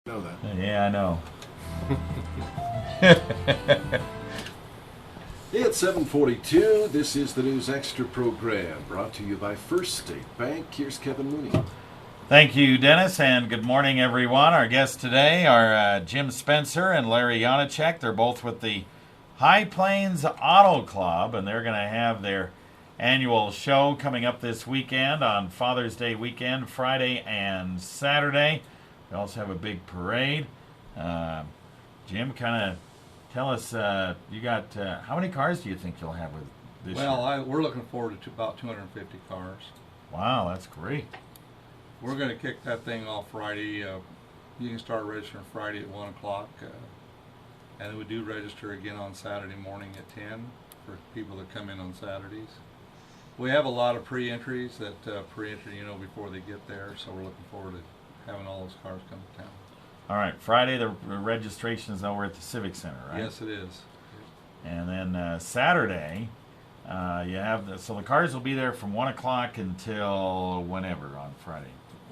Know that. Yeah, I know. It's 7:42. This is the News Extra program brought to you by First State Bank. Here's Kevin Mooney. Thank you, Dennis, and good morning, everyone. Our guests today are Jim Spencer and Larry Janicek. They're both with the High Plains Auto Club, and they're going to have their annual show coming up this weekend on Father's Day weekend, Friday and Saturday. They also have a big parade. Jim, kind of tell us, you got how many cars do you think you'll have with this year? Well, we're looking forward to about 250 cars. Wow, that's great. We're going to kick that thing off Friday. You can start registering Friday at 1 o'clock. And then we do register again on Saturday morning at 10 for people that come in on Saturdays. We have a lot of pre-entries that pre-enter, before they get there. So we're looking forward to having all those cars come to town. All right, Friday the registration is over at the Civic Center, right? Yes, it is. And then Saturday, you have so the cars will be there from 1 o'clock until whenever on Friday.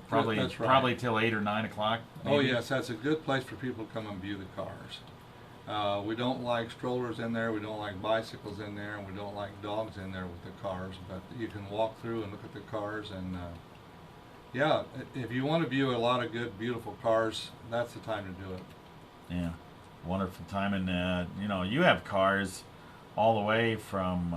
Probably That's right. Probably till 8 or 9 o'clock. Oh maybe? yes, that's a good place for people to come and view the cars. We don't like strollers in there, we don't like bicycles in there, and we don't like dogs in there with the cars, but you can walk through and look at the cars, and yeah, if you want to view a lot of good, beautiful cars, that's the time to do it. Yeah, wonderful time, and you have cars all the way from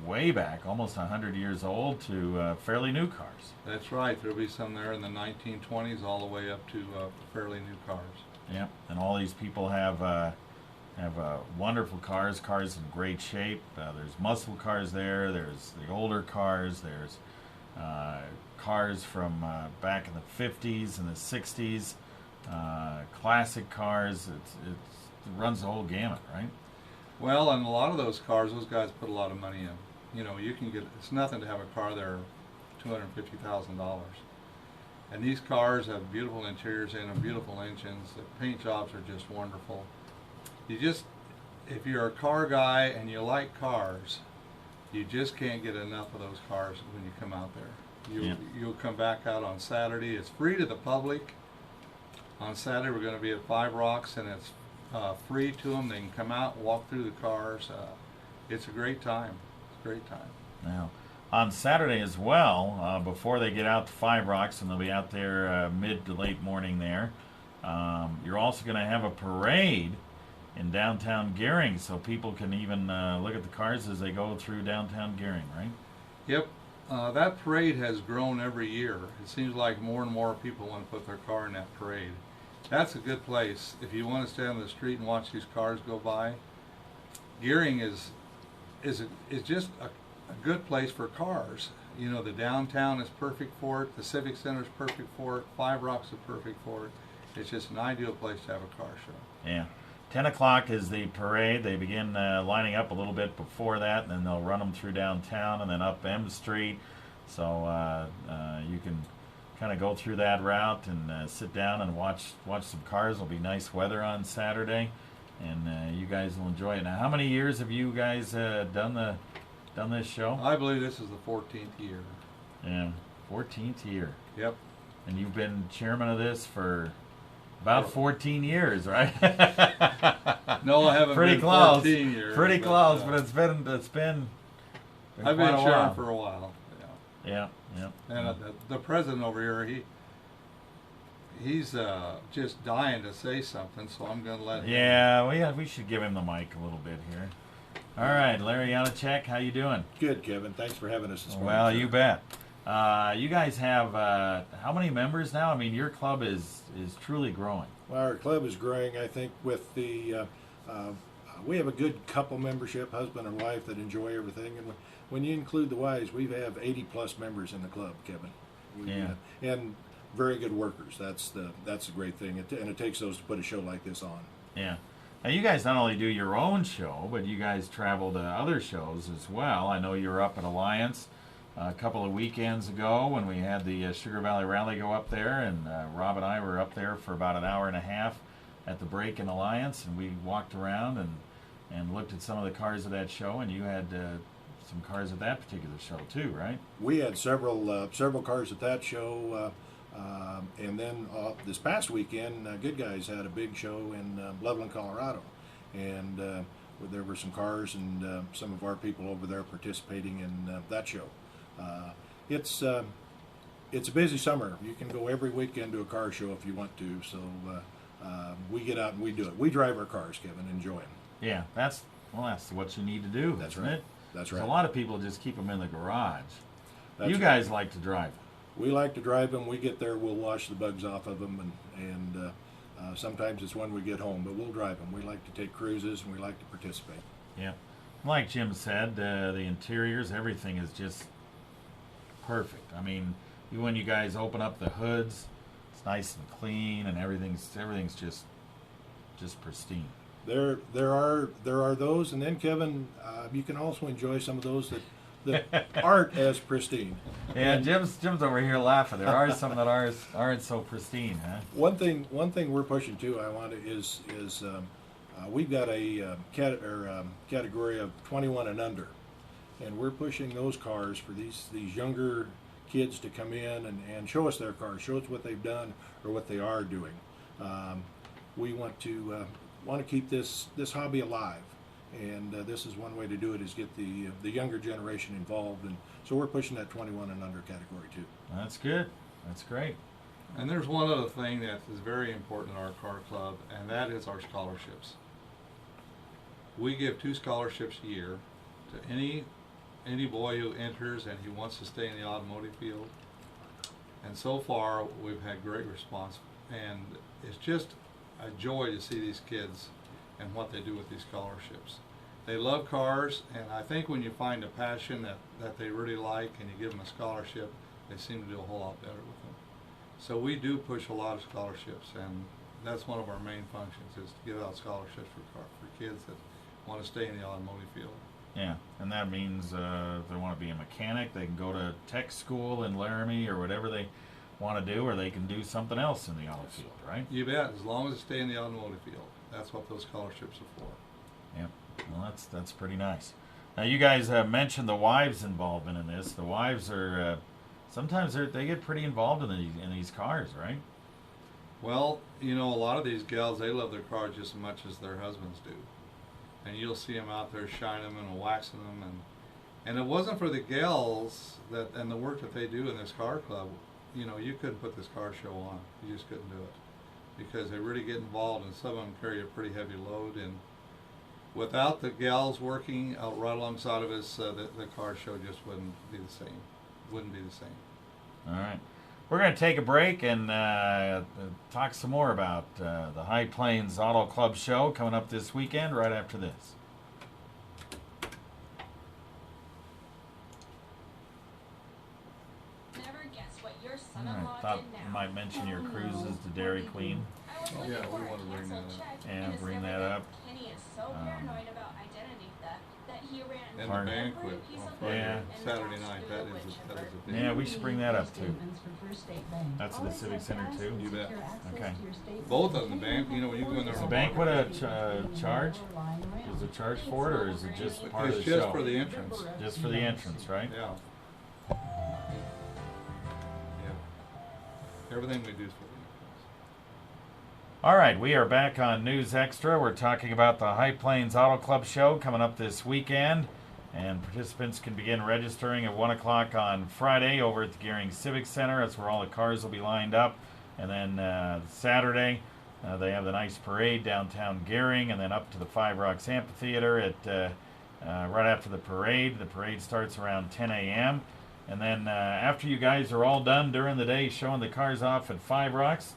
way back, almost 100 years old, to fairly new cars. That's right, there'll be some there in the 1920s all the way up to fairly new cars. Yeah, and all these people have wonderful cars in great shape. There's muscle cars there. There's the older cars. There's cars from back in the 50s and the 60s. Classic cars. It runs the whole gamut, right? Well, and a lot of those cars, those guys put a lot of money in. You can get, it's nothing to have a car there $250,000. And these cars have beautiful interiors in them, beautiful engines. The paint jobs are just wonderful. If you're a car guy and you like cars, you just can't get enough of those cars when you come out there. You'll come back out on Saturday. It's free to the public. On Saturday we're going to be at Five Rocks, and it's free to them. They can come out and walk through the cars. It's a great time. It's a great time. Now, on Saturday as well, before they get out to Five Rocks, and they'll be out there mid to late morning there, you're also going to have a parade in downtown Gering, so people can even look at the cars as they go through downtown Gering, right? Yep. That parade has grown every year. It seems like more and more people want to put their car in that parade. That's a good place. If you want to stand on the street and watch these cars go by, Gering is just a good place for cars. The downtown is perfect for it. The Civic Center is perfect for it. Five Rocks is perfect for it. It's just an ideal place to have a car show. Yeah. 10 o'clock is the parade. They begin lining up a little bit before that, and then they'll run them through downtown and then up M Street. So you can kind of go through that route and sit down and watch some cars. It'll be nice weather on Saturday, and you guys will enjoy it. Now, how many years have you guys done this show? I believe this is the 14th year. Yeah, 14th year. Yep. And you've been chairman of this for about 14 years, right? No, I haven't Pretty been close. 14 years. Pretty close, but it's been I've quite been a chairman while. for a while. Yeah. And the president over here, he's just dying to say something, so I'm going to let him. Yeah, we should give him the mic a little bit here. All right, Larry Janicek, how you doing? Good, Kevin. Thanks for having us this morning. Well, sir. you bet. You guys have how many members now? I mean, your club is truly growing. Well, our club is growing, I think, with the we have a good couple membership, husband and wife, that enjoy everything. And when you include the wives, we have 80+ members in the club, Kevin. And very good workers. That's the great thing. And it takes those to put a show like this on. Yeah. Now, you guys not only do your own show, but you guys travel to other shows as well. I know you were up at Alliance a couple of weekends ago when we had the Sugar Valley Rally go up there, and Rob and I were up there for about an hour and a half at the break in Alliance, and we walked around and looked at some of the cars of that show, and you had some cars at that particular show too, right? We had several cars at that show. And then this past weekend, Good Guys had a big show in Loveland, Colorado, and there were some cars and some of our people over there participating in that show. It's a busy summer. You can go every weekend to a car show if you want to. So we get out and we do it. We drive our cars, Kevin, enjoy them. Yeah, that's what you need to do. That's isn't right. It? That's So right. a lot of people just keep them in the garage. That's You right. guys like to drive. We like to drive them. We get there, we'll wash the bugs off of them, and sometimes it's when we get home, but we'll drive them. We like to take cruises and we like to participate. Yeah. Like Jim said, the interiors, everything is just perfect. I mean, when you guys open up the hoods, it's nice and clean, and everything's just pristine. There are those, and then Kevin, you can also enjoy some of those that aren't as pristine. Yeah, Jim's over here laughing. There are some that aren't so pristine, huh? One thing we're pushing too. We've got a category of 21 and under, and we're pushing those cars for these younger kids to come in and show us their cars, show us what they've done or what they are doing. We want to keep this hobby alive, and this is one way to do it, is get the younger generation involved, and so we're pushing that 21 and under category too. That's good. That's great. And there's one other thing that is very important in our car club, and that is our scholarships. We give 2 scholarships a year to any boy who enters and he wants to stay in the automotive field. And so far, we've had great response, and it's just a joy to see these kids and what they do with these scholarships. They love cars, and I think when you find a passion that they really like and you give them a scholarship, they seem to do a whole lot better with them. So we do push a lot of scholarships, and that's one of our main functions, is to give out scholarships for kids that want to stay in the automotive field. Yeah, and that means if they want to be a mechanic, they can go to tech school in Laramie or whatever they want to do, or they can do something else in the auto field, right? You bet, as long as they stay in the automotive field. That's what those scholarships are for. Yeah, well, that's pretty nice. Now, you guys mentioned the wives' involvement in this. The wives are sometimes they get pretty involved in these cars, right? Well, you know, a lot of these gals, they love their cars just as much as their husbands do. And you'll see them out there shining them and waxing them, and it wasn't for the gals and the work that they do in this car club. You know, you couldn't put this car show on. You just couldn't do it, because they really get involved, and some of them carry a pretty heavy load. And without the gals working out right alongside of us, the car show just wouldn't be the same. Wouldn't be the same. All right. We're going to take a break and talk some more about the High Plains Auto Club show coming up this weekend right after this. Never guess what your All son-in-law right. Thought did now. you might mention your cruises to Dairy Queen. I was Oh, looking yeah, we for a wanna bring canceled that up. check Yeah, and bring discovered that up. Kenny is so paranoid about identity theft that he ran And Pardon? the every banquet piece on of Friday, Yeah. and Saturday dashed night, through that the is windshield. a big Yeah, we should bring that up too. That's at the Always Civic have Center fast too. and You bet. secure access Okay. to your state Both of bank them, the bank, you know, when you go in there. Is the banquet a charge? Is there a charge for it, or is it just part of It's the just show? for the entrance. Just for the entrance, right? Yeah. Yeah. Everything we do is for the entrance. All right, we are back on News Extra. We're talking about the High Plains Auto Club show coming up this weekend, and participants can begin registering at 1 o'clock on Friday over at the Gearing Civic Center. That's where all the cars will be lined up. And then Saturday, they have the nice parade downtown Gearing, and then up to the Five Rocks Amphitheater at right after the parade. The parade starts around 10 a.m. And then after you guys are all done during the day showing the cars off at Five Rocks,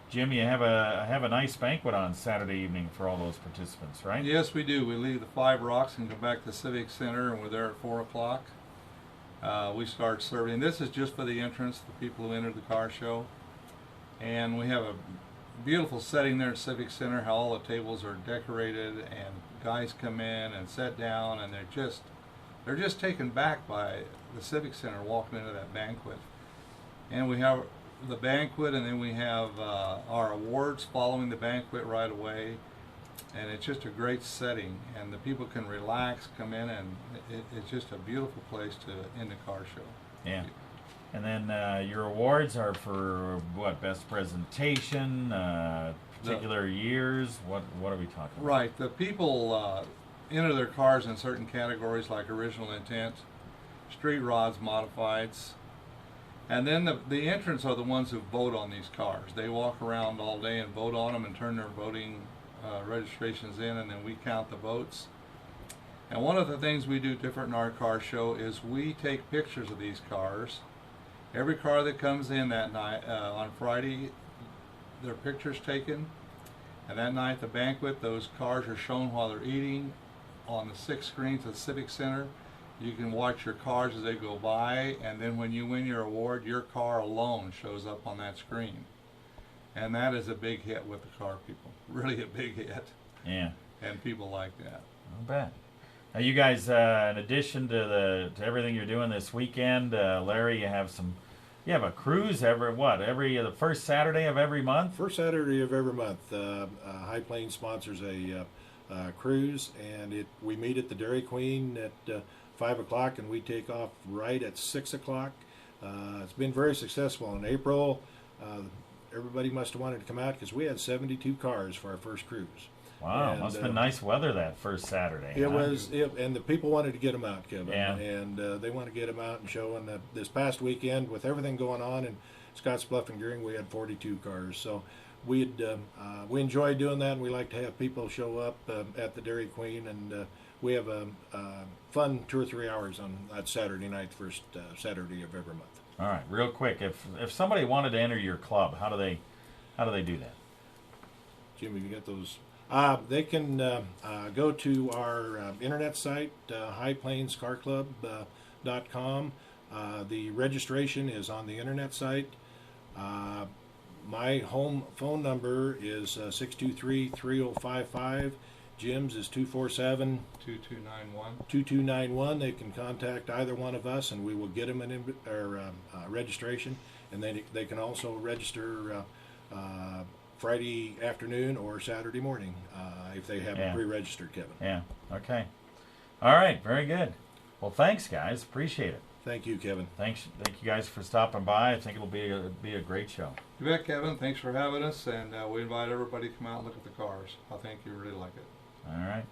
Jim, you have a nice banquet on Saturday evening for all those participants, right? Yes, we do. We leave the Five Rocks and go back to the Civic Center, and we're there at 4 o'clock. We start serving. This is just for the entrance, the people who entered the car show. And we have a beautiful setting there at Civic Center, how all the tables are decorated, and guys come in and sit down, and they're just taken back by the Civic Center walking into that banquet. And we have the banquet, and then we have our awards following the banquet right away. And it's just a great setting, and the people can relax, come in, and it's just a beautiful place to end the car show. Yeah. And then your awards are for what? Best presentation, particular years. What are we talking about? Right. The people enter their cars in certain categories like original intent, street rods, modifieds, and then the entrants are the ones who vote on these cars. They walk around all day and vote on them and turn their voting registrations in, and then we count the votes. And one of the things we do different in our car show is we take pictures of these cars. Every car that comes in that night, on Friday, their picture's taken. And that night at the banquet, those cars are shown while they're eating on the 6 screens at the Civic Center. You can watch your cars as they go by, and then when you win your award, your car alone shows up on that screen. And that is a big hit with the car people. Really a big hit. Yeah. And people like that. Not bad. Now, you guys, in addition to everything you're doing this weekend, Larry, you have a cruise every the first Saturday of every month. First Saturday of every month, High Plains sponsors a cruise, and we meet at the Dairy Queen at 5 o'clock, and we take off right at 6 o'clock. It's been very successful. In April, everybody must have wanted to come out because we had 72 cars for our first cruise. Wow, And, must have been nice weather that first Saturday. It huh? was, and the people wanted to get them out, Kevin. Yeah. And they want to get them out and show. And this past weekend, with everything going on in Scottsbluff and Gearing, we had 42 cars. So we enjoy doing that, and we like to have people show up at the Dairy Queen, and we have a fun 2 or 3 hours on that Saturday night, first Saturday of every month. All right, real quick, if somebody wanted to enter your club, how do they do that? Jimmy, you got those? They can go to our internet site, highplainscarclub.com. The registration is on the internet site. My home phone number is 623-3055. Jim's is 247 2291. They can contact either one of us, and we will get them an registration. And then they can also register Friday afternoon or Saturday morning if they haven't pre-registered, Kevin. Yeah. Okay. All right. Very good. Well, thanks, guys. Appreciate it. Thank you, Kevin. Thank you guys for stopping by. I think it'll be a great show. You bet, Kevin. Thanks for having us, and we invite everybody to come out and look at the cars. I think you really like it. All right.